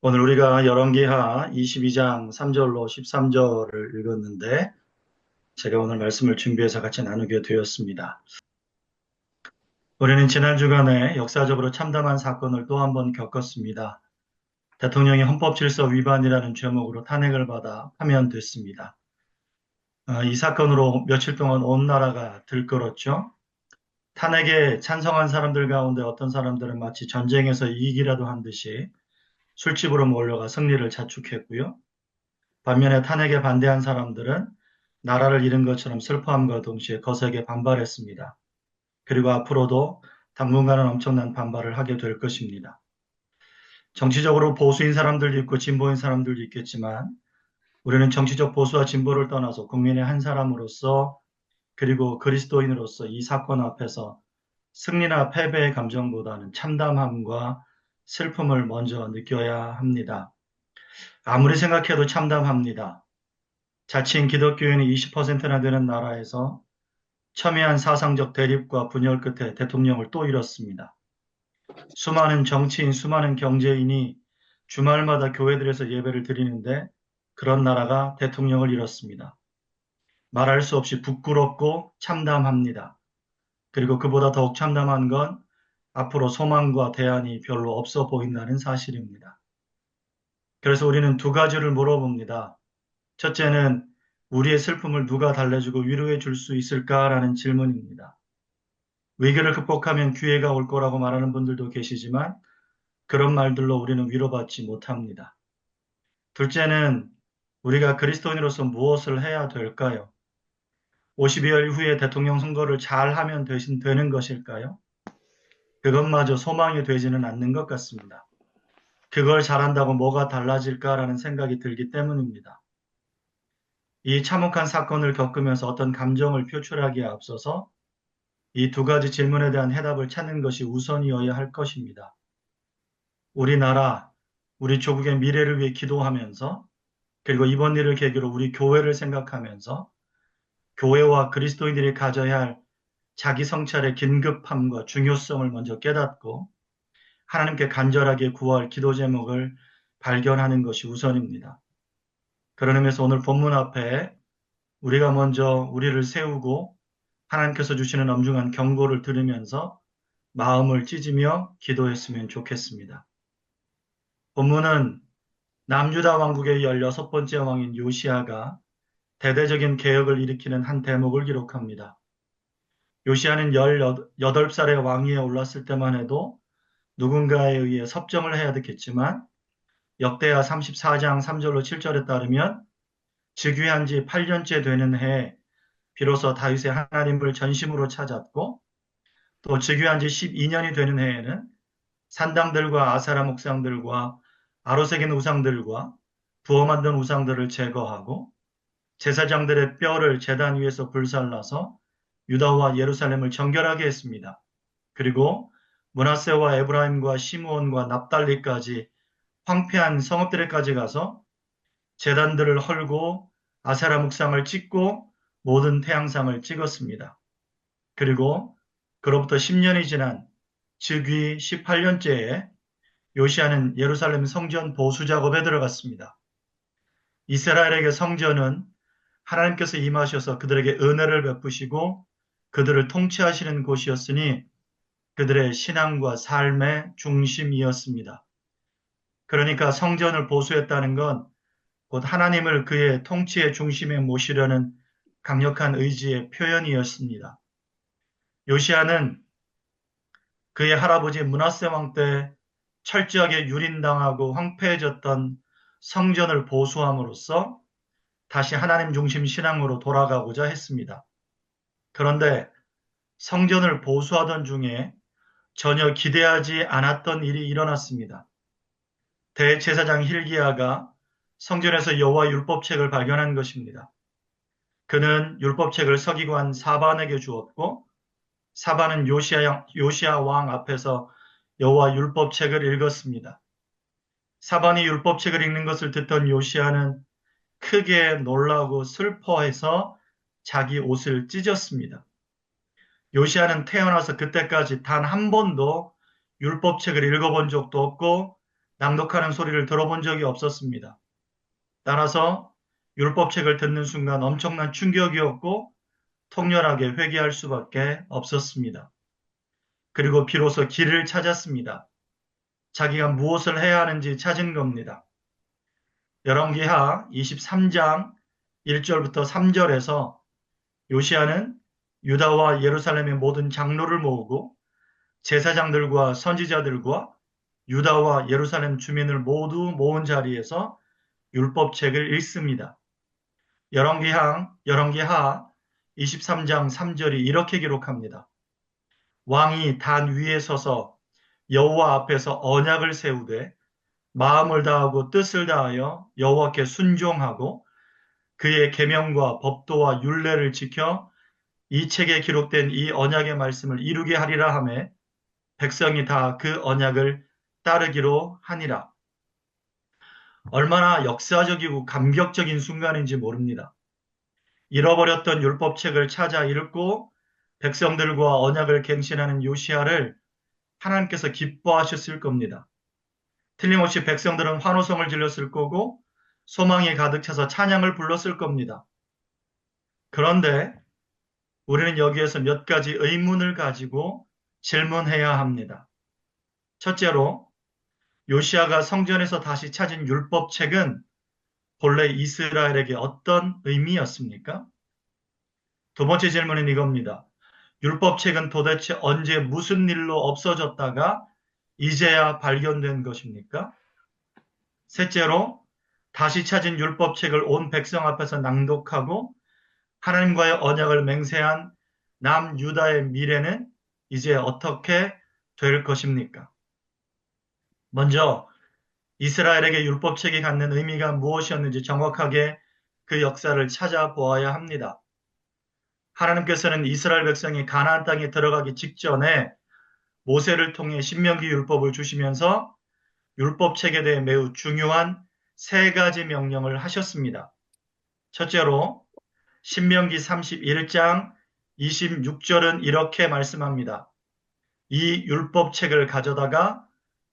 오늘 우리가 열왕기하 22장 3절로 13절을 읽었는데 제가 오늘 말씀을 준비해서 같이 나누게 되었습니다. 우리는 지난 주간에 역사적으로 참담한 사건을 또 한 번 겪었습니다. 대통령이 헌법질서 위반이라는 죄목으로 탄핵을 받아 파면됐습니다. 이 사건으로 며칠 동안 온 나라가 들끓었죠. 탄핵에 찬성한 사람들 가운데 어떤 사람들은 마치 전쟁에서 이기기라도 한 듯이 술집으로 몰려가 승리를 자축했고요. 반면에 탄핵에 반대한 사람들은 나라를 잃은 것처럼 슬퍼함과 동시에 거세게 반발했습니다. 그리고 앞으로도 당분간은 엄청난 반발을 하게 될 것입니다. 정치적으로 보수인 사람들도 있고 진보인 사람들도 있겠지만 우리는 정치적 보수와 진보를 떠나서 국민의 한 사람으로서 그리고 그리스도인으로서 이 사건 앞에서 승리나 패배의 감정보다는 참담함과 슬픔을 먼저 느껴야 합니다. 아무리 생각해도 참담합니다. 자칭 기독교인이 20%나 되는 나라에서 첨예한 사상적 대립과 분열 끝에 대통령을 또 잃었습니다. 수많은 정치인, 수많은 경제인이 주말마다 교회들에서 예배를 드리는데 그런 나라가 대통령을 잃었습니다. 말할 수 없이 부끄럽고 참담합니다. 그리고 그보다 더욱 참담한 건 앞으로 소망과 대안이 별로 없어 보인다는 사실입니다. 그래서 우리는 두 가지를 물어봅니다. 첫째는 우리의 슬픔을 누가 달래주고 위로해 줄 수 있을까라는 질문입니다. 위기를 극복하면 기회가 올 거라고 말하는 분들도 계시지만 그런 말들로 우리는 위로받지 못합니다. 둘째는 우리가 그리스도인으로서 무엇을 해야 될까요? 52일 후에 대통령 선거를 잘 하면 대신 되는 것일까요? 그것마저 소망이 되지는 않는 것 같습니다. 그걸 잘한다고 뭐가 달라질까라는 생각이 들기 때문입니다. 이 참혹한 사건을 겪으면서 어떤 감정을 표출하기에 앞서서 이 두 가지 질문에 대한 해답을 찾는 것이 우선이어야 할 것입니다. 우리나라, 우리 조국의 미래를 위해 기도하면서 그리고 이번 일을 계기로 우리 교회를 생각하면서 교회와 그리스도인들이 가져야 할 자기 성찰의 긴급함과 중요성을 먼저 깨닫고 하나님께 간절하게 구할 기도 제목을 발견하는 것이 우선입니다. 그런 의미에서 오늘 본문 앞에 우리가 먼저 우리를 세우고 하나님께서 주시는 엄중한 경고를 들으면서 마음을 찢으며 기도했으면 좋겠습니다. 본문은 남유다 왕국의 16번째 왕인 요시아가 대대적인 개혁을 일으키는 한 대목을 기록합니다. 요시아는 18살의 왕위에 올랐을 때만 해도 누군가에 의해 섭정을 해야 됐겠지만 역대하 34장 3절로 7절에 따르면 즉위한 지 8년째 되는 해에 비로소 다윗의 하나님을 전심으로 찾았고 또 즉위한 지 12년이 되는 해에는 산당들과 아사라 목상들과 아로새긴 우상들과 부어 만든 우상들을 제거하고 제사장들의 뼈를 제단 위에서 불살라서 유다와 예루살렘을 정결하게 했습니다. 그리고 므낫세와 에브라임과 시므온과 납달리까지 황폐한 성읍들에까지 가서 제단들을 헐고 아세라 묵상을 찍고 모든 태양상을 찍었습니다. 그리고 그로부터 10년이 지난 즉위 18년째에 요시아는 예루살렘 성전 보수 작업에 들어갔습니다. 이스라엘에게 성전은 하나님께서 임하셔서 그들에게 은혜를 베푸시고 그들을 통치하시는 곳이었으니 그들의 신앙과 삶의 중심이었습니다. 그러니까 성전을 보수했다는 건 곧 하나님을 그의 통치의 중심에 모시려는 강력한 의지의 표현이었습니다. 요시아는 그의 할아버지 므낫세 왕 때 철저하게 유린당하고 황폐해졌던 성전을 보수함으로써 다시 하나님 중심 신앙으로 돌아가고자 했습니다. 그런데 성전을 보수하던 중에 전혀 기대하지 않았던 일이 일어났습니다. 대제사장 힐기야가 성전에서 여호와 율법책을 발견한 것입니다. 그는 율법책을 서기관 사반에게 주었고 사반은 요시야 왕 앞에서 여호와 율법책을 읽었습니다. 사반이 율법책을 읽는 것을 듣던 요시야는 크게 놀라고 슬퍼해서 자기 옷을 찢었습니다. 요시야는 태어나서 그때까지 단 한 번도 율법책을 읽어본 적도 없고 낭독하는 소리를 들어본 적이 없었습니다. 따라서 율법책을 듣는 순간 엄청난 충격이었고 통렬하게 회개할 수밖에 없었습니다. 그리고 비로소 길을 찾았습니다. 자기가 무엇을 해야 하는지 찾은 겁니다. 열왕기하 23장 1절부터 3절에서 요시야는 유다와 예루살렘의 모든 장로를 모으고 제사장들과 선지자들과 유다와 예루살렘 주민을 모두 모은 자리에서 율법책을 읽습니다. 열왕기하 23장 3절이 이렇게 기록합니다. 왕이 단 위에 서서 여호와 앞에서 언약을 세우되 마음을 다하고 뜻을 다하여 여호와께 순종하고 그의 계명과 법도와 율례를 지켜 이 책에 기록된 이 언약의 말씀을 이루게 하리라 하매 백성이 다 그 언약을 따르기로 하니라. 얼마나 역사적이고 감격적인 순간인지 모릅니다. 잃어버렸던 율법책을 찾아 읽고 백성들과 언약을 갱신하는 요시야를 하나님께서 기뻐하셨을 겁니다. 틀림없이 백성들은 환호성을 질렀을 거고 소망이 가득 차서 찬양을 불렀을 겁니다. 그런데 우리는 여기에서 몇 가지 의문을 가지고 질문해야 합니다. 첫째로 요시야가 성전에서 다시 찾은 율법책은 본래 이스라엘에게 어떤 의미였습니까? 두 번째 질문은 이겁니다. 율법책은 도대체 언제 무슨 일로 없어졌다가 이제야 발견된 것입니까? 셋째로 다시 찾은 율법책을 온 백성 앞에서 낭독하고 하나님과의 언약을 맹세한 남유다의 미래는 이제 어떻게 될 것입니까? 먼저 이스라엘에게 율법책이 갖는 의미가 무엇이었는지 정확하게 그 역사를 찾아보아야 합니다. 하나님께서는 이스라엘 백성이 가나안 땅에 들어가기 직전에 모세를 통해 신명기 율법을 주시면서 율법책에 대해 매우 중요한 세 가지 명령을 하셨습니다. 첫째로 신명기 31장 26절은 이렇게 말씀합니다. 이 율법책을 가져다가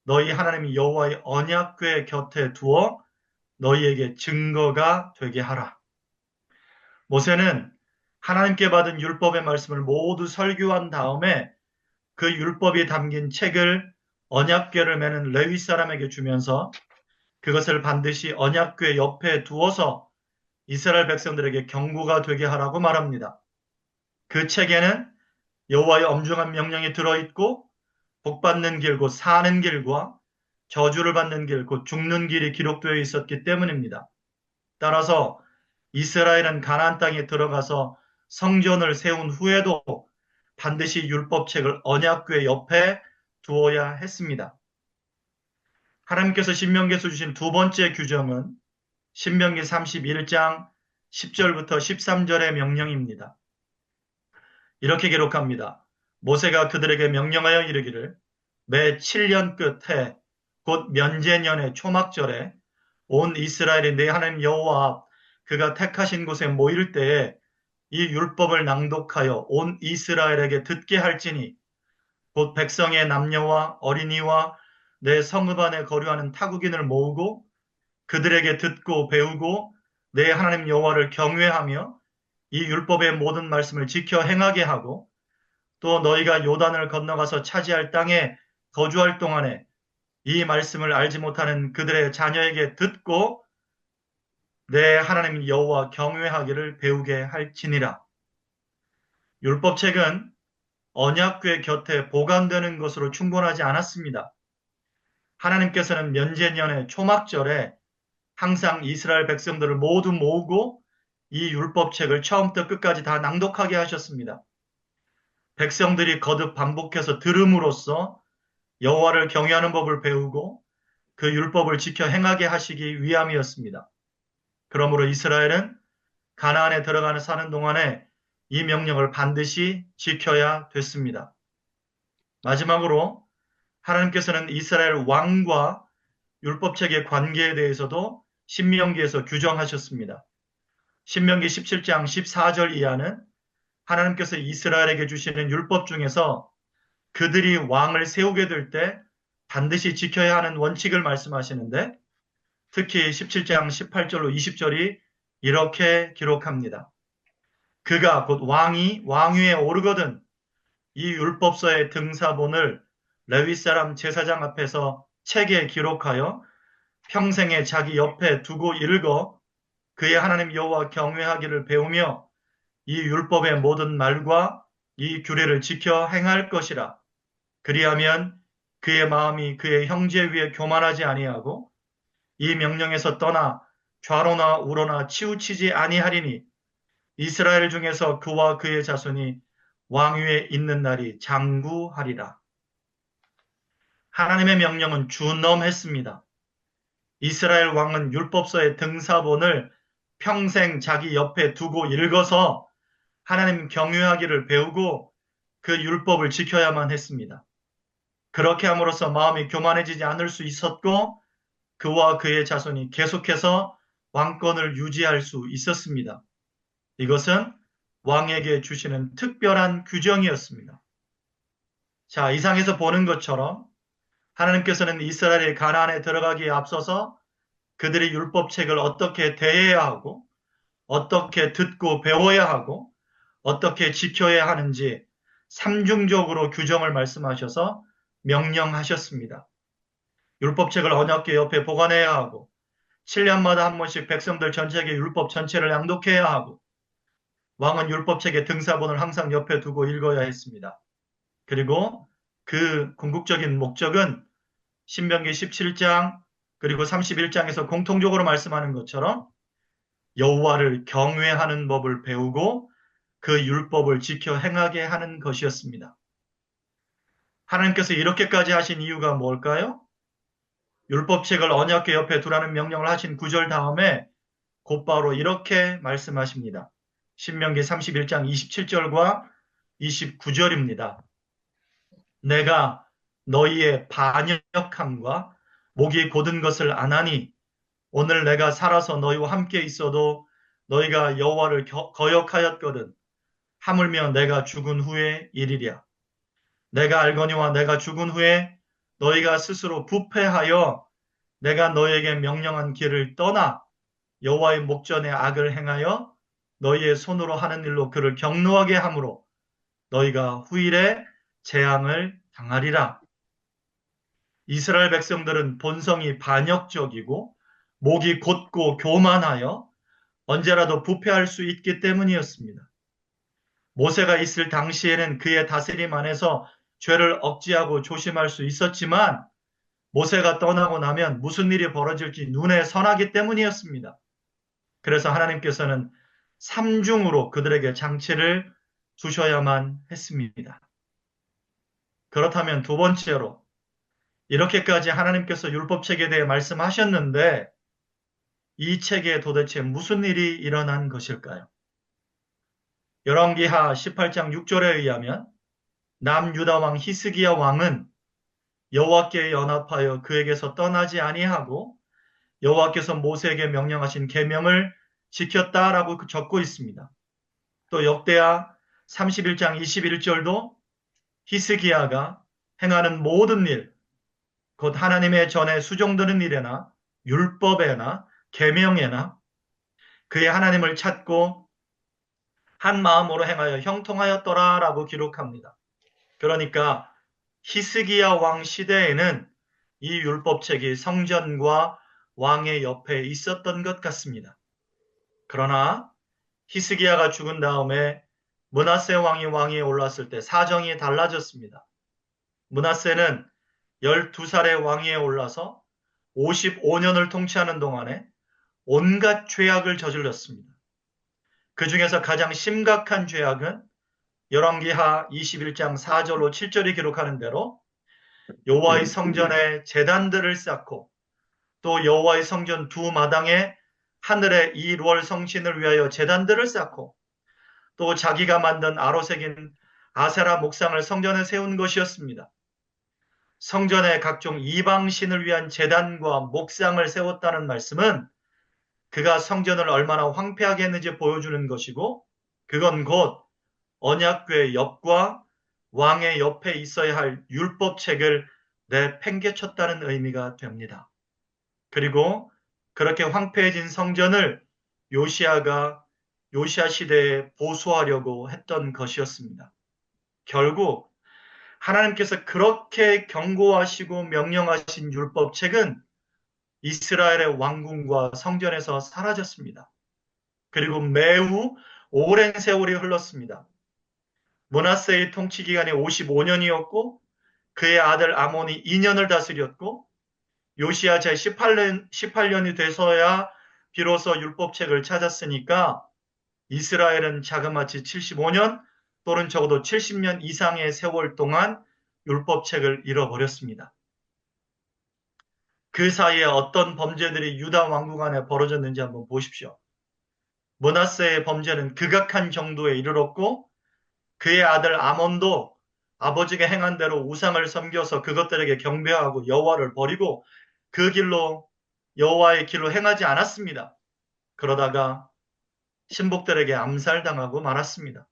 너희 하나님 여호와의 언약궤 곁에 두어 너희에게 증거가 되게 하라. 모세는 하나님께 받은 율법의 말씀을 모두 설교한 다음에 그 율법이 담긴 책을 언약궤를 매는 레위 사람에게 주면서 그것을 반드시 언약궤 옆에 두어서 이스라엘 백성들에게 경고가 되게 하라고 말합니다. 그 책에는 여호와의 엄중한 명령이 들어있고 복받는 길, 곧 사는 길과 저주를 받는 길, 곧 죽는 길이 기록되어 있었기 때문입니다. 따라서 이스라엘은 가나안 땅에 들어가서 성전을 세운 후에도 반드시 율법책을 언약궤 옆에 두어야 했습니다. 하나님께서 신명기에서 주신 두 번째 규정은 신명기 31장 10절부터 13절의 명령입니다. 이렇게 기록합니다. 모세가 그들에게 명령하여 이르기를 매 7년 끝에 곧 면제년의 초막절에 온 이스라엘이 내 하나님 여호와 앞 그가 택하신 곳에 모일 때에 이 율법을 낭독하여 온 이스라엘에게 듣게 할지니 곧 백성의 남녀와 어린이와 내 성읍 안에 거류하는 타국인을 모으고 그들에게 듣고 배우고 내 하나님 여호와를 경외하며 이 율법의 모든 말씀을 지켜 행하게 하고 또 너희가 요단을 건너가서 차지할 땅에 거주할 동안에 이 말씀을 알지 못하는 그들의 자녀에게 듣고 내 하나님 여호와 경외하기를 배우게 할지니라. 율법책은 언약궤 곁에 보관되는 것으로 충분하지 않았습니다. 하나님께서는 면제년의 초막절에 항상 이스라엘 백성들을 모두 모으고 이 율법책을 처음부터 끝까지 다 낭독하게 하셨습니다. 백성들이 거듭 반복해서 들음으로써 여호와를 경외하는 법을 배우고 그 율법을 지켜 행하게 하시기 위함이었습니다. 그러므로 이스라엘은 가나안에 들어가는 사는 동안에 이 명령을 반드시 지켜야 됐습니다. 마지막으로 하나님께서는 이스라엘 왕과 율법책의 관계에 대해서도 신명기에서 규정하셨습니다. 신명기 17장 14절 이하는 하나님께서 이스라엘에게 주시는 율법 중에서 그들이 왕을 세우게 될 때 반드시 지켜야 하는 원칙을 말씀하시는데 특히 17장 18절로 20절이 이렇게 기록합니다. 그가 곧 왕이 왕위에 오르거든 이 율법서의 등사본을 레위 사람 제사장 앞에서 책에 기록하여 평생에 자기 옆에 두고 읽어 그의 하나님 여호와 경외하기를 배우며 이 율법의 모든 말과 이 규례를 지켜 행할 것이라. 그리하면 그의 마음이 그의 형제 위에 교만하지 아니하고 이 명령에서 떠나 좌로나 우로나 치우치지 아니하리니 이스라엘 중에서 그와 그의 자손이 왕위에 있는 날이 장구하리라. 하나님의 명령은 준엄했습니다. 이스라엘 왕은 율법서의 등사본을 평생 자기 옆에 두고 읽어서 하나님 경외하기를 배우고 그 율법을 지켜야만 했습니다. 그렇게 함으로써 마음이 교만해지지 않을 수 있었고 그와 그의 자손이 계속해서 왕권을 유지할 수 있었습니다. 이것은 왕에게 주시는 특별한 규정이었습니다. 자, 이상에서 보는 것처럼 하나님께서는 이스라엘이 가나안에 들어가기에 앞서서 그들이 율법책을 어떻게 대해야 하고 어떻게 듣고 배워야 하고 어떻게 지켜야 하는지 삼중적으로 규정을 말씀하셔서 명령하셨습니다. 율법책을 언약궤 옆에 보관해야 하고 7년마다 한 번씩 백성들 전체에게 율법 전체를 낭독해야 하고 왕은 율법책의 등사본을 항상 옆에 두고 읽어야 했습니다. 그리고 그 궁극적인 목적은 신명기 17장 그리고 31장에서 공통적으로 말씀하는 것처럼 여호와를 경외하는 법을 배우고 그 율법을 지켜 행하게 하는 것이었습니다. 하나님께서 이렇게까지 하신 이유가 뭘까요? 율법책을 언약궤 옆에 두라는 명령을 하신 9절 다음에 곧바로 이렇게 말씀하십니다. 신명기 31장 27절과 29절입니다. 내가 너희의 반역함과 목이 곧은 것을 아나니 오늘 내가 살아서 너희와 함께 있어도 너희가 여호와를 거역하였거든 하물며 내가 죽은 후에 이르랴. 내가 알거니와 내가 죽은 후에 너희가 스스로 부패하여 내가 너희에게 명령한 길을 떠나 여호와의 목전에 악을 행하여 너희의 손으로 하는 일로 그를 경노하게 함으로 너희가 후일에 재앙을 당하리라. 이스라엘 백성들은 본성이 반역적이고 목이 곧고 교만하여 언제라도 부패할 수 있기 때문이었습니다. 모세가 있을 당시에는 그의 다스림 안에서 죄를 억제하고 조심할 수 있었지만 모세가 떠나고 나면 무슨 일이 벌어질지 눈에 선하기 때문이었습니다. 그래서 하나님께서는 삼중으로 그들에게 장치를 두셔야만 했습니다. 그렇다면 두 번째로 이렇게까지 하나님께서 율법책에 대해 말씀하셨는데 이 책에 도대체 무슨 일이 일어난 것일까요? 열왕기하 18장 6절에 의하면 남유다 왕 히스기야 왕은 여호와께 연합하여 그에게서 떠나지 아니하고 여호와께서 모세에게 명령하신 계명을 지켰다라고 적고 있습니다. 또 역대하 31장 21절도 히스기야가 행하는 모든 일, 곧 하나님의 전에 수종드는 일에나 율법에나 계명에나 그의 하나님을 찾고 한 마음으로 행하여 형통하였더라라고 기록합니다. 그러니까 히스기야 왕 시대에는 이 율법책이 성전과 왕의 옆에 있었던 것 같습니다. 그러나 히스기야가 죽은 다음에 므낫세 왕이 왕위에 올랐을 때 사정이 달라졌습니다. 므낫세는 12살의 왕위에 올라서 55년을 통치하는 동안에 온갖 죄악을 저질렀습니다. 그 중에서 가장 심각한 죄악은 열왕기하 21장 4절로 7절이 기록하는 대로 여호와의 성전에 제단들을 쌓고 또 여호와의 성전 두 마당에 하늘의 이루얼 성신을 위하여 제단들을 쌓고 또 자기가 만든 아로새긴 아세라 목상을 성전에 세운 것이었습니다. 성전에 각종 이방신을 위한 제단과 목상을 세웠다는 말씀은 그가 성전을 얼마나 황폐하게 했는지 보여주는 것이고 그건 곧 언약궤 옆과 왕의 옆에 있어야 할 율법책을 내팽개쳤다는 의미가 됩니다. 그리고 그렇게 황폐해진 성전을 요시아 시대에 보수하려고 했던 것이었습니다. 결국 하나님께서 그렇게 경고하시고 명령하신 율법책은 이스라엘의 왕궁과 성전에서 사라졌습니다. 그리고 매우 오랜 세월이 흘렀습니다. 므낫세의 통치 기간이 55년이었고 그의 아들 아몬이 2년을 다스렸고 요시야 제 18년이 돼서야 비로소 율법책을 찾았으니까 이스라엘은 자그마치 75년 또는 적어도 70년 이상의 세월 동안 율법책을 잃어버렸습니다. 그 사이에 어떤 범죄들이 유다 왕국 안에 벌어졌는지 한번 보십시오. 므낫세의 범죄는 극악한 정도에 이르렀고 그의 아들 아몬도 아버지가 행한 대로 우상을 섬겨서 그것들에게 경배하고 여호와를 버리고 그 길로 여호와의 길로 행하지 않았습니다. 그러다가 신복들에게 암살당하고 말았습니다.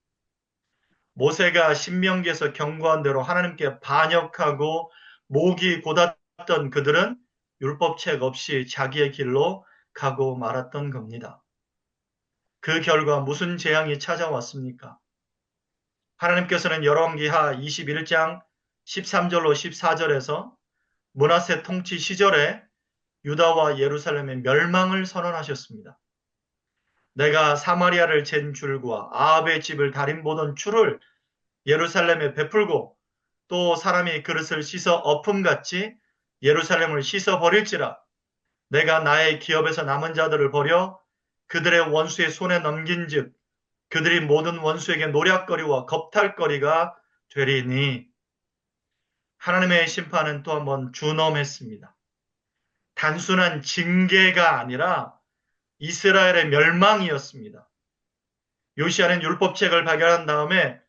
모세가 신명기에서 경고한 대로 하나님께 반역하고 목이 곧았던 그들은 율법책 없이 자기의 길로 가고 말았던 겁니다. 그 결과 무슨 재앙이 찾아왔습니까? 하나님께서는 열왕기하 21장 13절로 14절에서 므낫세 통치 시절에 유다와 예루살렘의 멸망을 선언하셨습니다. 내가 사마리아를 잰 줄과 아합의 집을 달인보던 줄을 예루살렘에 베풀고 또 사람이 그릇을 씻어 엎음같이 예루살렘을 씻어 버릴지라 내가 나의 기업에서 남은 자들을 버려 그들의 원수의 손에 넘긴즉 그들이 모든 원수에게 노략거리와 겁탈거리가 되리니 하나님의 심판은 또 한번 준엄했습니다. 단순한 징계가 아니라 이스라엘의 멸망이었습니다. 요시아는 율법책을 발견한 다음에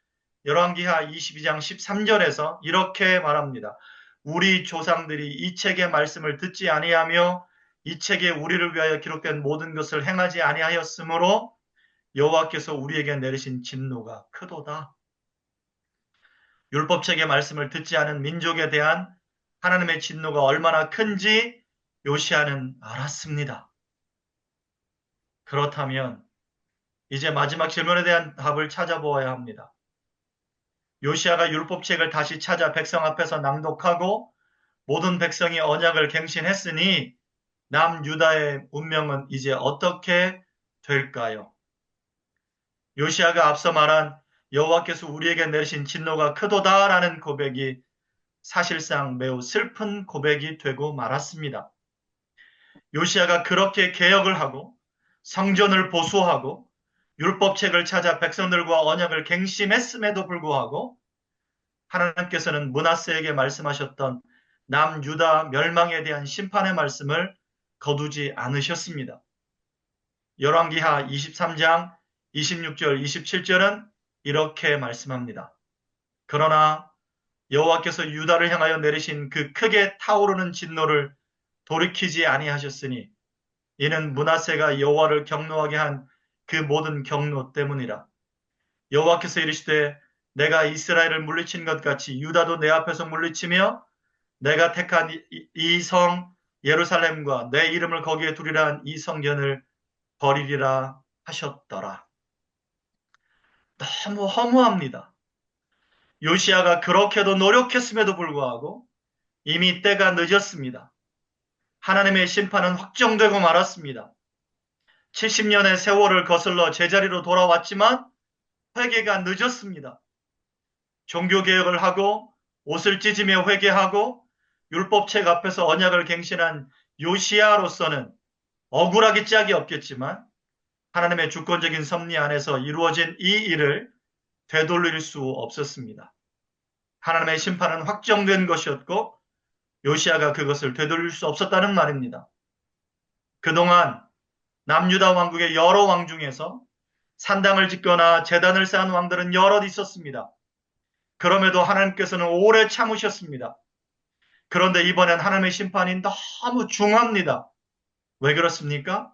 열왕기하 22장 13절에서 이렇게 말합니다. 우리 조상들이 이 책의 말씀을 듣지 아니하며 이 책에 우리를 위하여 기록된 모든 것을 행하지 아니하였으므로 여호와께서 우리에게 내리신 진노가 크도다. 율법책의 말씀을 듣지 않은 민족에 대한 하나님의 진노가 얼마나 큰지 요시아는 알았습니다. 그렇다면 이제 마지막 질문에 대한 답을 찾아보아야 합니다. 요시아가 율법책을 다시 찾아 백성 앞에서 낭독하고 모든 백성이 언약을 갱신했으니 남유다의 운명은 이제 어떻게 될까요? 요시아가 앞서 말한 여호와께서 우리에게 내리신 진노가 크도다라는 고백이 사실상 매우 슬픈 고백이 되고 말았습니다. 요시아가 그렇게 개혁을 하고 성전을 보수하고 율법책을 찾아 백성들과 언약을 갱신했음에도 불구하고 하나님께서는 므낫세에게 말씀하셨던 남유다 멸망에 대한 심판의 말씀을 거두지 않으셨습니다. 열왕기하 23장 26절 27절은 이렇게 말씀합니다. 그러나 여호와께서 유다를 향하여 내리신 그 크게 타오르는 진노를 돌이키지 아니하셨으니 이는 므낫세가 여호와를 경노하게 한 그 모든 경노 때문이라. 여호와께서 이르시되 내가 이스라엘을 물리친 것 같이 유다도 내 앞에서 물리치며 내가 택한 이 성 예루살렘과 내 이름을 거기에 두리라 한 이 성전을 버리리라 하셨더라. 너무 허무합니다. 요시아가 그렇게도 노력했음에도 불구하고 이미 때가 늦었습니다. 하나님의 심판은 확정되고 말았습니다. 70년의 세월을 거슬러 제자리로 돌아왔지만 회개가 늦었습니다. 종교개혁을 하고 옷을 찢으며 회개하고 율법책 앞에서 언약을 갱신한 요시아로서는 억울하기 짝이 없겠지만 하나님의 주권적인 섭리 안에서 이루어진 이 일을 되돌릴 수 없었습니다. 하나님의 심판은 확정된 것이었고 요시아가 그것을 되돌릴 수 없었다는 말입니다. 그동안 남유다 왕국의 여러 왕 중에서 산당을 짓거나 제단을 쌓은 왕들은 여럿 있었습니다. 그럼에도 하나님께서는 오래 참으셨습니다. 그런데 이번엔 하나님의 심판이 너무 중합니다. 왜 그렇습니까?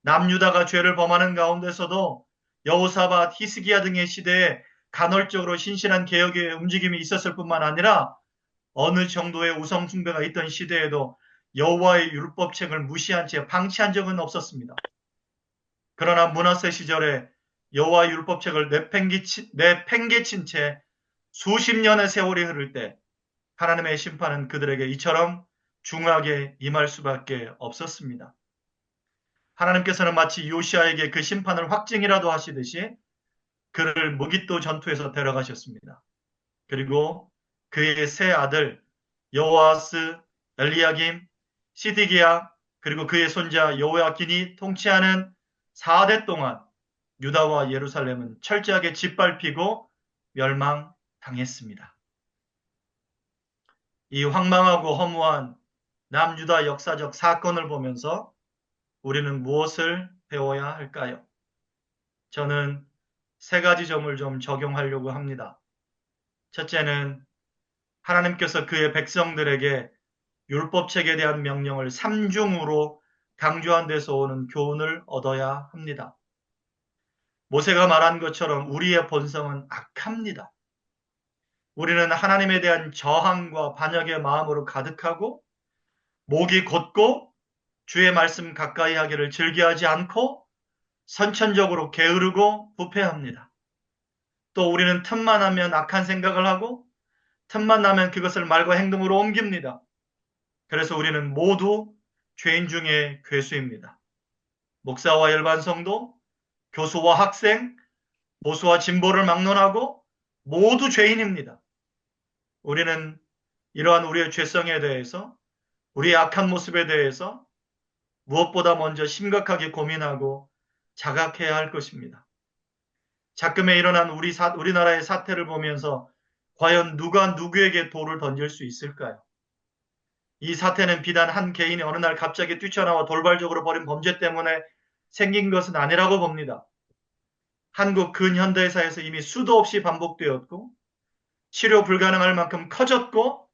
남유다가 죄를 범하는 가운데서도 여호사밧, 히스기야 등의 시대에 간헐적으로 신실한 개혁의 움직임이 있었을 뿐만 아니라 어느 정도의 우상 숭배가 있던 시대에도 여호와의 율법책을 무시한 채 방치한 적은 없었습니다. 그러나 므낫세 시절에 여호와의 율법책을 내팽개친 채 수십 년의 세월이 흐를 때 하나님의 심판은 그들에게 이처럼 중하게 임할 수밖에 없었습니다. 하나님께서는 마치 요시아에게 그 심판을 확증이라도 하시듯이 그를 무깃도 전투에서 데려가셨습니다. 그리고 그의 세 아들 여호아스, 엘리야김, 시드기야 그리고 그의 손자 여호야긴이 통치하는 4대 동안 유다와 예루살렘은 철저하게 짓밟히고 멸망당했습니다. 이 황망하고 허무한 남유다 역사적 사건을 보면서 우리는 무엇을 배워야 할까요? 저는 세 가지 점을 좀 적용하려고 합니다. 첫째는 하나님께서 그의 백성들에게 율법책에 대한 명령을 삼중으로 강조한 데서 오는 교훈을 얻어야 합니다. 모세가 말한 것처럼 우리의 본성은 악합니다. 우리는 하나님에 대한 저항과 반역의 마음으로 가득하고 목이 곧고 주의 말씀 가까이 하기를 즐겨하지 않고 선천적으로 게으르고 부패합니다. 또 우리는 틈만 하면 악한 생각을 하고 틈만 나면 그것을 말과 행동으로 옮깁니다. 그래서 우리는 모두 죄인 중에 괴수입니다. 목사와 일반 성도, 교수와 학생, 보수와 진보를 막론하고 모두 죄인입니다. 우리는 이러한 우리의 죄성에 대해서, 우리의 악한 모습에 대해서 무엇보다 먼저 심각하게 고민하고 자각해야 할 것입니다. 작금에 일어난 우리나라의 사태를 보면서 과연 누가 누구에게 돌을 던질 수 있을까요? 이 사태는 비단 한 개인이 어느 날 갑자기 뛰쳐나와 돌발적으로 벌인 범죄 때문에 생긴 것은 아니라고 봅니다. 한국 근현대사에서 이미 수도 없이 반복되었고 치료 불가능할 만큼 커졌고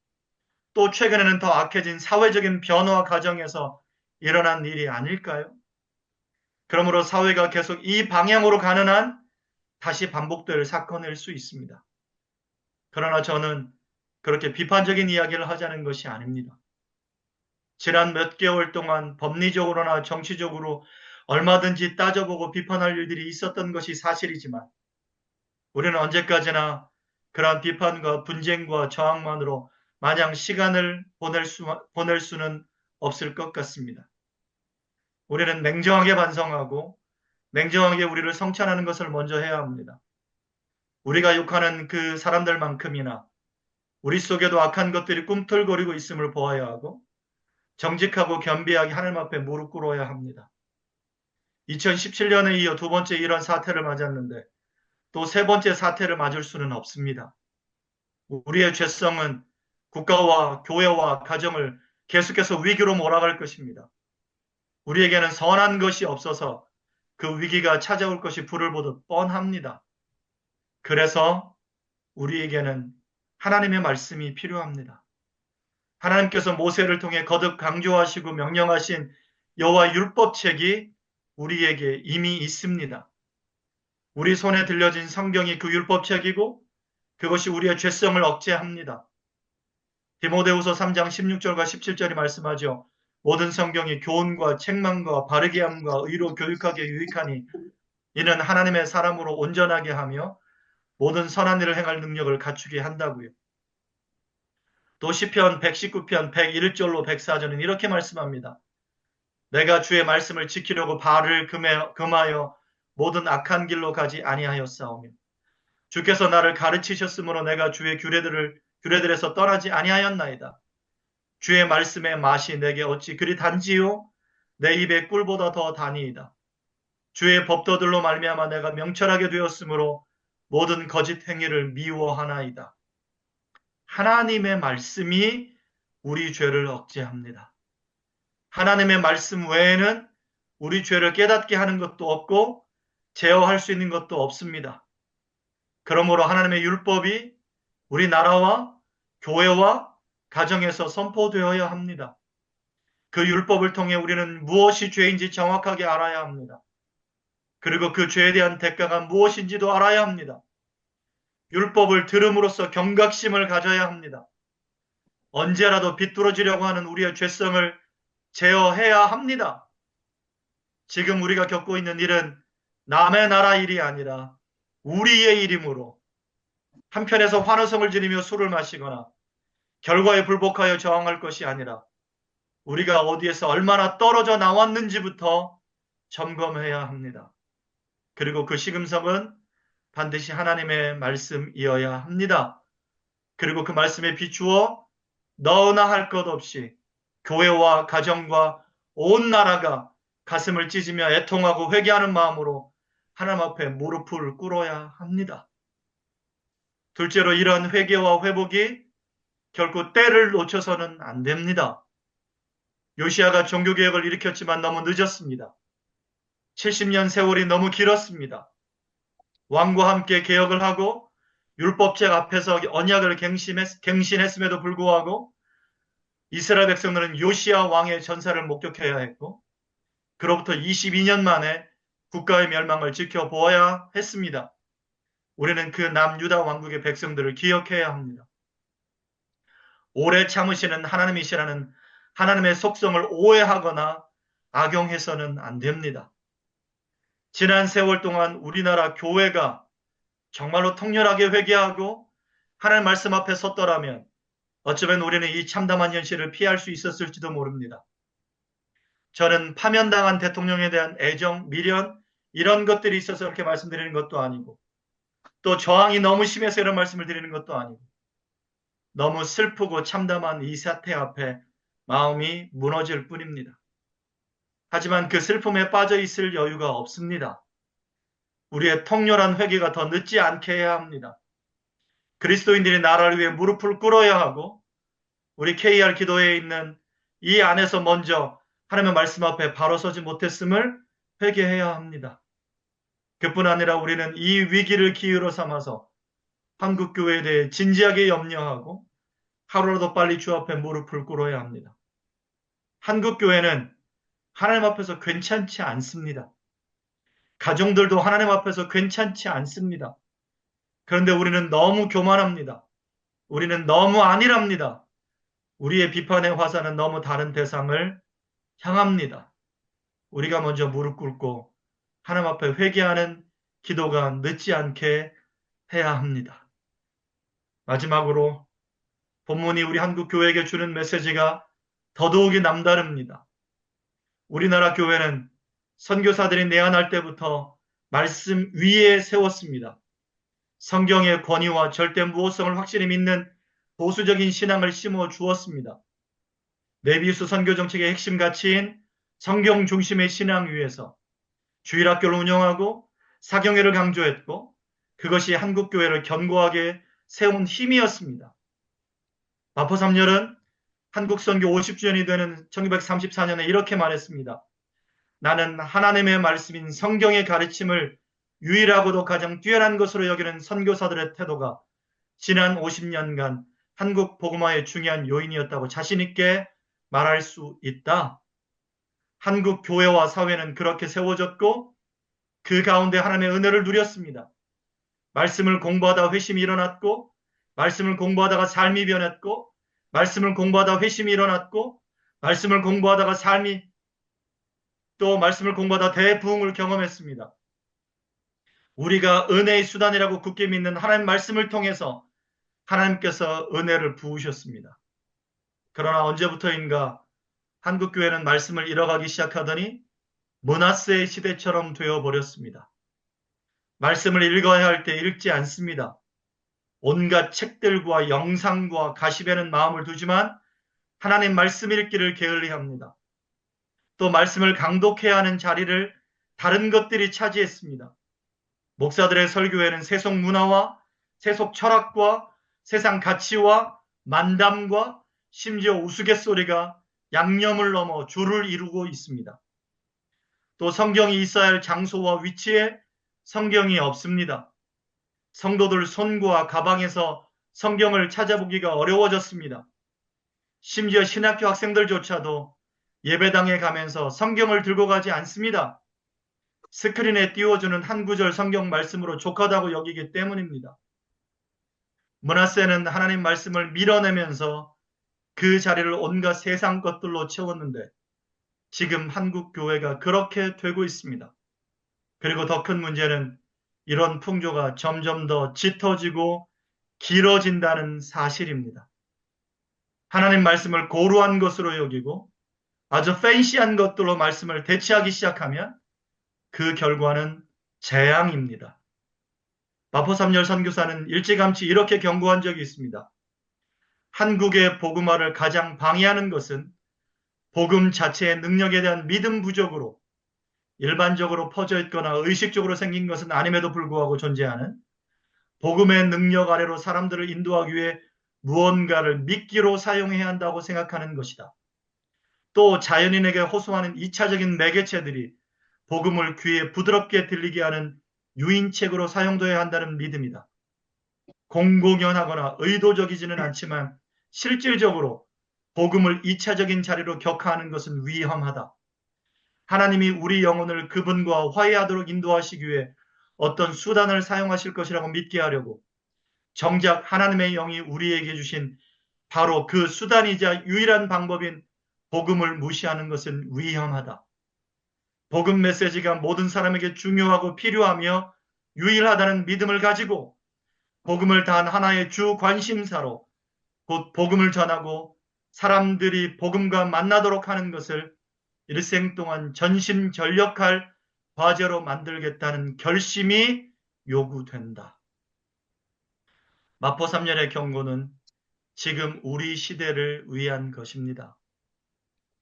또 최근에는 더 악해진 사회적인 변화 과정에서 일어난 일이 아닐까요? 그러므로 사회가 계속 이 방향으로 가는 한 다시 반복될 사건일 수 있습니다. 그러나 저는 그렇게 비판적인 이야기를 하자는 것이 아닙니다. 지난 몇 개월 동안 법리적으로나 정치적으로 얼마든지 따져보고 비판할 일들이 있었던 것이 사실이지만 우리는 언제까지나 그러한 비판과 분쟁과 저항만으로 마냥 시간을 보낼 수는 없을 것 같습니다. 우리는 냉정하게 반성하고 냉정하게 우리를 성찰하는 것을 먼저 해야 합니다. 우리가 욕하는 그 사람들만큼이나 우리 속에도 악한 것들이 꿈틀거리고 있음을 보아야 하고 정직하고 겸비하게 하나님 앞에 무릎 꿇어야 합니다. 2017년에 이어 두 번째 이런 사태를 맞았는데 또 세 번째 사태를 맞을 수는 없습니다. 우리의 죄성은 국가와 교회와 가정을 계속해서 위기로 몰아갈 것입니다. 우리에게는 선한 것이 없어서 그 위기가 찾아올 것이 불을 보듯 뻔합니다. 그래서 우리에게는 하나님의 말씀이 필요합니다. 하나님께서 모세를 통해 거듭 강조하시고 명령하신 여호와 율법책이 우리에게 이미 있습니다. 우리 손에 들려진 성경이 그 율법책이고 그것이 우리의 죄성을 억제합니다. 디모데후서 3장 16절과 17절이 말씀하죠. 모든 성경이 교훈과 책망과 바르게 함과 의로 교육하게 유익하니 이는 하나님의 사람으로 온전하게 하며 모든 선한 일을 행할 능력을 갖추게 한다고요. 또 시편 119편 101절로 104절은 이렇게 말씀합니다. 내가 주의 말씀을 지키려고 발을 금하여 모든 악한 길로 가지 아니하였사오며 주께서 나를 가르치셨으므로 내가 주의 규례들에서 떠나지 아니하였나이다. 주의 말씀의 맛이 내게 어찌 그리 단지요? 내 입에 꿀보다 더 다니이다. 주의 법도들로 말미암아 내가 명철하게 되었으므로 모든 거짓 행위를 미워하나이다. 하나님의 말씀이 우리 죄를 억제합니다. 하나님의 말씀 외에는 우리 죄를 깨닫게 하는 것도 없고 제어할 수 있는 것도 없습니다. 그러므로 하나님의 율법이 우리나라와 교회와 가정에서 선포되어야 합니다. 그 율법을 통해 우리는 무엇이 죄인지 정확하게 알아야 합니다. 그리고 그 죄에 대한 대가가 무엇인지도 알아야 합니다. 율법을 들음으로써 경각심을 가져야 합니다. 언제라도 비뚤어지려고 하는 우리의 죄성을 제어해야 합니다. 지금 우리가 겪고 있는 일은 남의 나라 일이 아니라 우리의 일이므로 한편에서 환호성을 지르며 술을 마시거나 결과에 불복하여 저항할 것이 아니라 우리가 어디에서 얼마나 떨어져 나왔는지부터 점검해야 합니다. 그리고 그 시금석은 반드시 하나님의 말씀이어야 합니다. 그리고 그 말씀에 비추어 너나 할 것 없이 교회와 가정과 온 나라가 가슴을 찢으며 애통하고 회개하는 마음으로 하나님 앞에 무릎을 꿇어야 합니다. 둘째로 이러한 회개와 회복이 결코 때를 놓쳐서는 안 됩니다. 요시아가 종교개혁을 일으켰지만 너무 늦었습니다. 70년 세월이 너무 길었습니다. 왕과 함께 개혁을 하고 율법책 앞에서 언약을 갱신했음에도 불구하고 이스라엘 백성들은 요시아 왕의 전사를 목격해야 했고 그로부터 22년 만에 국가의 멸망을 지켜보아야 했습니다. 우리는 그 남유다 왕국의 백성들을 기억해야 합니다. 오래 참으시는 하나님이시라는 하나님의 속성을 오해하거나 악용해서는 안 됩니다. 지난 세월 동안 우리나라 교회가 정말로 통렬하게 회개하고 하나님 말씀 앞에 섰더라면 어쩌면 우리는 이 참담한 현실을 피할 수 있었을지도 모릅니다. 저는 파면당한 대통령에 대한 애정, 미련 이런 것들이 있어서 이렇게 말씀드리는 것도 아니고 또 저항이 너무 심해서 이런 말씀을 드리는 것도 아니고 너무 슬프고 참담한 이 사태 앞에 마음이 무너질 뿐입니다. 하지만 그 슬픔에 빠져 있을 여유가 없습니다. 우리의 통렬한 회개가 더 늦지 않게 해야 합니다. 그리스도인들이 나라를 위해 무릎을 꿇어야 하고 우리 KR 기도회에 있는 이 안에서 먼저 하나님의 말씀 앞에 바로 서지 못했음을 회개해야 합니다. 그뿐 아니라 우리는 이 위기를 기회로 삼아서 한국교회에 대해 진지하게 염려하고 하루라도 빨리 주 앞에 무릎을 꿇어야 합니다. 한국교회는 하나님 앞에서 괜찮지 않습니다. 가정들도 하나님 앞에서 괜찮지 않습니다. 그런데 우리는 너무 교만합니다. 우리는 너무 안일합니다. 우리의 비판의 화살은 너무 다른 대상을 향합니다. 우리가 먼저 무릎 꿇고 하나님 앞에 회개하는 기도가 늦지 않게 해야 합니다. 마지막으로 본문이 우리 한국 교회에게 주는 메시지가 더더욱이 남다릅니다. 우리나라 교회는 선교사들이 내한할 때부터 말씀 위에 세웠습니다. 성경의 권위와 절대 무호성을 확실히 믿는 보수적인 신앙을 심어 주었습니다. 메비우스 선교 정책의 핵심 가치인 성경 중심의 신앙 위에서 주일학교를 운영하고 사경회를 강조했고 그것이 한국교회를 견고하게 세운 힘이었습니다. 마포 3렬은 한국 선교 50주년이 되는 1934년에 이렇게 말했습니다. 나는 하나님의 말씀인 성경의 가르침을 유일하고도 가장 뛰어난 것으로 여기는 선교사들의 태도가 지난 50년간 한국 복음화의 중요한 요인이었다고 자신 있게 말할 수 있다. 한국 교회와 사회는 그렇게 세워졌고 그 가운데 하나님의 은혜를 누렸습니다. 말씀을 공부하다 회심이 일어났고 말씀을 공부하다가 삶이 변했고 말씀을 공부하다 회심이 일어났고 말씀을 공부하다가 삶이 또 말씀을 공부하다 대부흥을 경험했습니다. 우리가 은혜의 수단이라고 굳게 믿는 하나님 말씀을 통해서 하나님께서 은혜를 부으셨습니다. 그러나 언제부터인가 한국교회는 말씀을 잃어가기 시작하더니 므낫세의 시대처럼 되어버렸습니다. 말씀을 읽어야 할 때 읽지 않습니다. 온갖 책들과 영상과 가시배는 마음을 두지만 하나님 말씀 읽기를 게을리합니다. 또 말씀을 강독해야 하는 자리를 다른 것들이 차지했습니다. 목사들의 설교에는 세속 문화와 세속 철학과 세상 가치와 만담과 심지어 우스갯소리가 양념을 넘어 줄을 이루고 있습니다. 또 성경이 있어야 할 장소와 위치에 성경이 없습니다. 성도들 손과 가방에서 성경을 찾아보기가 어려워졌습니다. 심지어 신학교 학생들조차도 예배당에 가면서 성경을 들고 가지 않습니다. 스크린에 띄워주는 한 구절 성경 말씀으로 족하다고 여기기 때문입니다. 므낫세는 하나님 말씀을 밀어내면서 그 자리를 온갖 세상 것들로 채웠는데 지금 한국 교회가 그렇게 되고 있습니다. 그리고 더 큰 문제는 이런 풍조가 점점 더 짙어지고 길어진다는 사실입니다. 하나님 말씀을 고루한 것으로 여기고 아주 팬시한 것들로 말씀을 대체하기 시작하면 그 결과는 재앙입니다. 마포 3열 선교사는 일찌감치 이렇게 경고한 적이 있습니다. 한국의 복음화를 가장 방해하는 것은 복음 자체의 능력에 대한 믿음 부족으로 일반적으로 퍼져 있거나 의식적으로 생긴 것은 아님에도 불구하고 존재하는 복음의 능력 아래로 사람들을 인도하기 위해 무언가를 미끼로 사용해야 한다고 생각하는 것이다. 또 자연인에게 호소하는 2차적인 매개체들이 복음을 귀에 부드럽게 들리게 하는 유인책으로 사용되어야 한다는 믿음이다. 공공연하거나 의도적이지는 않지만 실질적으로 복음을 2차적인 자리로 격하하는 것은 위험하다. 하나님이 우리 영혼을 그분과 화해하도록 인도하시기 위해 어떤 수단을 사용하실 것이라고 믿게 하려고 정작 하나님의 영이 우리에게 주신 바로 그 수단이자 유일한 방법인 복음을 무시하는 것은 위험하다. 복음 메시지가 모든 사람에게 중요하고 필요하며 유일하다는 믿음을 가지고 복음을 단 하나의 주 관심사로 곧 복음을 전하고 사람들이 복음과 만나도록 하는 것을 일생 동안 전심전력할 과제로 만들겠다는 결심이 요구된다. 마포 3년의 경고는 지금 우리 시대를 위한 것입니다.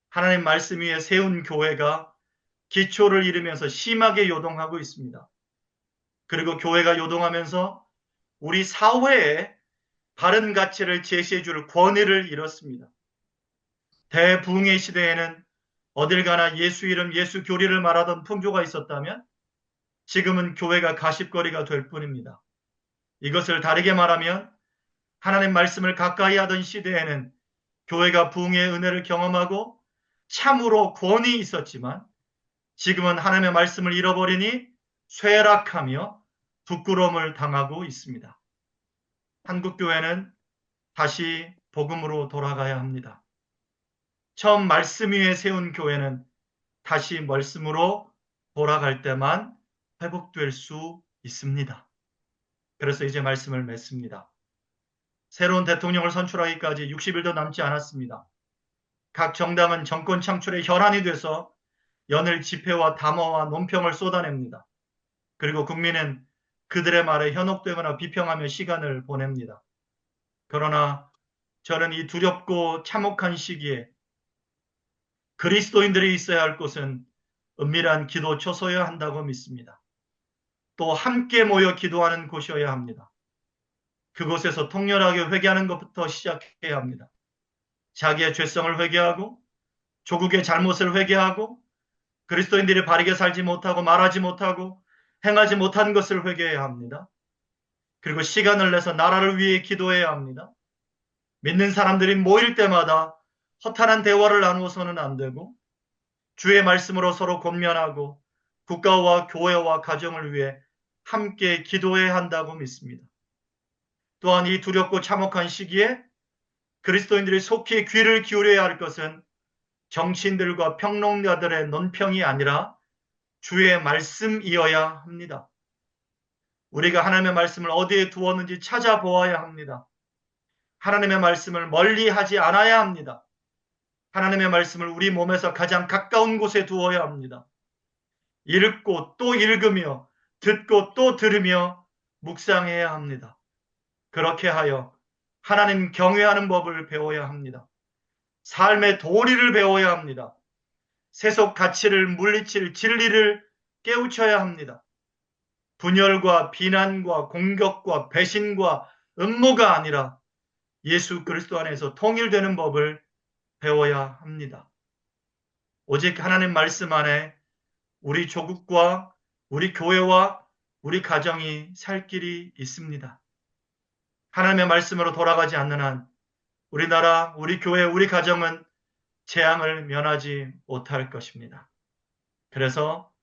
하나님 말씀 위에 세운 교회가 기초를 잃으면서 심하게 요동하고 있습니다. 그리고 교회가 요동하면서 우리 사회에 바른 가치를 제시해 줄 권위를 잃었습니다. 대부흥의 시대에는 어딜 가나 예수 이름, 예수 교리를 말하던 풍조가 있었다면 지금은 교회가 가십거리가 될 뿐입니다. 이것을 다르게 말하면 하나님 말씀을 가까이 하던 시대에는 교회가 부흥의 은혜를 경험하고 참으로 권위 있었지만 지금은 하나님의 말씀을 잃어버리니 쇠락하며 부끄러움을 당하고 있습니다. 한국교회는 다시 복음으로 돌아가야 합니다. 처음 말씀 위에 세운 교회는 다시 말씀으로 돌아갈 때만 회복될 수 있습니다. 그래서 이제 말씀을 맺습니다. 새로운 대통령을 선출하기까지 60일도 남지 않았습니다. 각 정당은 정권 창출의 혈안이 돼서 연일 집회와 담화와 논평을 쏟아냅니다. 그리고 국민은 그들의 말에 현혹되거나 비평하며 시간을 보냅니다. 그러나 저는 이 두렵고 참혹한 시기에 그리스도인들이 있어야 할 곳은 은밀한 기도 처소여야 한다고 믿습니다. 또 함께 모여 기도하는 곳이어야 합니다. 그곳에서 통렬하게 회개하는 것부터 시작해야 합니다. 자기의 죄성을 회개하고 조국의 잘못을 회개하고 그리스도인들이 바르게 살지 못하고 말하지 못하고 행하지 못한 것을 회개해야 합니다. 그리고 시간을 내서 나라를 위해 기도해야 합니다. 믿는 사람들이 모일 때마다 허탄한 대화를 나누어서는 안 되고 주의 말씀으로 서로 권면하고 국가와 교회와 가정을 위해 함께 기도해야 한다고 믿습니다. 또한 이 두렵고 참혹한 시기에 그리스도인들이 속히 귀를 기울여야 할 것은 정치인들과 평론가들의 논평이 아니라 주의 말씀이어야 합니다. 우리가 하나님의 말씀을 어디에 두었는지 찾아보아야 합니다. 하나님의 말씀을 멀리 하지 않아야 합니다. 하나님의 말씀을 우리 몸에서 가장 가까운 곳에 두어야 합니다. 읽고 또 읽으며 듣고 또 들으며 묵상해야 합니다. 그렇게 하여 하나님 경외하는 법을 배워야 합니다. 삶의 도리를 배워야 합니다. 세속 가치를 물리칠 진리를 깨우쳐야 합니다. 분열과 비난과 공격과 배신과 음모가 아니라 예수 그리스도 안에서 통일되는 법을 배워야 합니다. 오직 하나님 말씀 안에 우리 조국과 우리 교회와 우리 가정이 살 길이 있습니다. 하나님의 말씀으로 돌아가지 않는 한 우리나라, 우리 교회, 우리 가정은 재앙을 면하지 못할 것입니다. 그래서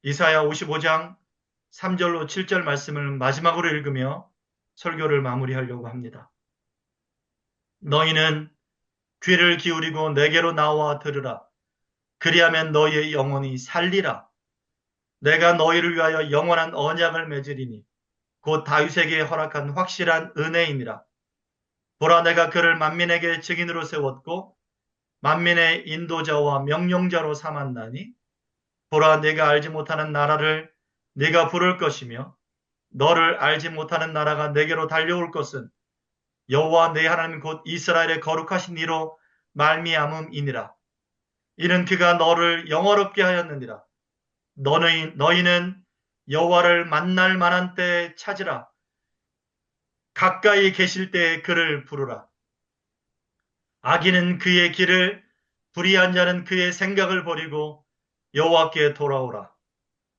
이사야 55장 3절로 7절 말씀을 마지막으로 읽으며 설교를 마무리하려고 합니다. 너희는 귀를 기울이고 내게로 나와 들으라. 그리하면 너희의 영혼이 살리라. 내가 너희를 위하여 영원한 언약을 맺으리니 곧 다윗에게 허락한 확실한 은혜이니라. 보라, 내가 그를 만민에게 증인으로 세웠고 만민의 인도자와 명령자로 삼았나니, 보라, 네가 알지 못하는 나라를 네가 부를 것이며 너를 알지 못하는 나라가 내게로 달려올 것은 여호와 네 하나님 곧 이스라엘의 거룩하신 이로 말미암음이니라. 이는 그가 너를 영화롭게 하였느니라. 너희는 여호와를 만날 만한 때에 찾으라. 가까이 계실 때에 그를 부르라. 악인은 그의 길을, 불의한 자는 그의 생각을 버리고 여호와께 돌아오라.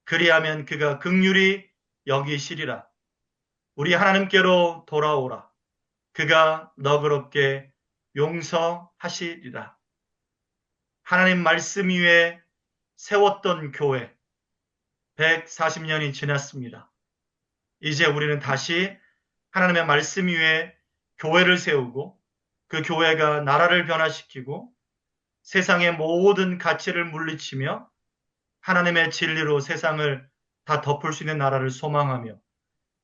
그리하면 그가 긍휼히 여기시리라. 우리 하나님께로 돌아오라. 그가 너그럽게 용서하시리라. 하나님 말씀 위에 세웠던 교회 140년이 지났습니다. 이제 우리는 다시 하나님의 말씀 위에 교회를 세우고 그 교회가 나라를 변화시키고 세상의 모든 가치를 물리치며 하나님의 진리로 세상을 다 덮을 수 있는 나라를 소망하며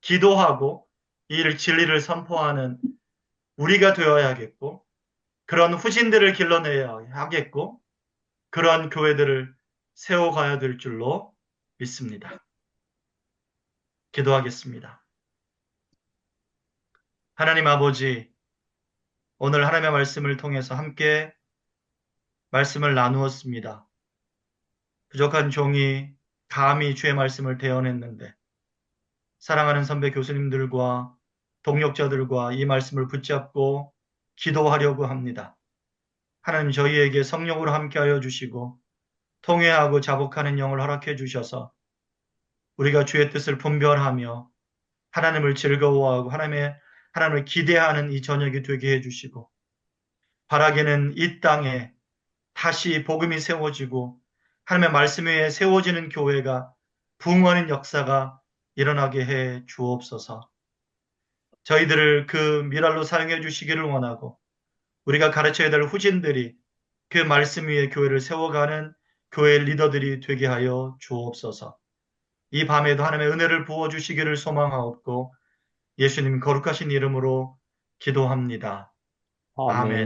기도하고 이 진리를 선포하는 우리가 되어야겠고, 그런 후진들을 길러내야 하겠고, 그런 교회들을 세워가야 될 줄로 믿습니다. 기도하겠습니다. 하나님 아버지, 오늘 하나님의 말씀을 통해서 함께 말씀을 나누었습니다. 부족한 종이 감히 주의 말씀을 대언했는데 사랑하는 선배 교수님들과 동역자들과 이 말씀을 붙잡고 기도하려고 합니다. 하나님, 저희에게 성령으로 함께하여 주시고 통회하고 자복하는 영을 허락해 주셔서 우리가 주의 뜻을 분별하며 하나님을 즐거워하고 하나님을 기대하는 이 저녁이 되게 해주시고, 바라기는 이 땅에 다시 복음이 세워지고 하나님의 말씀 위에 세워지는 교회가 부흥하는 역사가 일어나게 해 주옵소서. 저희들을 그 미랄로 사용해 주시기를 원하고, 우리가 가르쳐야 될 후진들이 그 말씀 위에 교회를 세워가는 교회 리더들이 되게 하여 주옵소서. 이 밤에도 하나님의 은혜를 부어주시기를 소망하옵고 예수님 거룩하신 이름으로 기도합니다. 아멘. 아멘.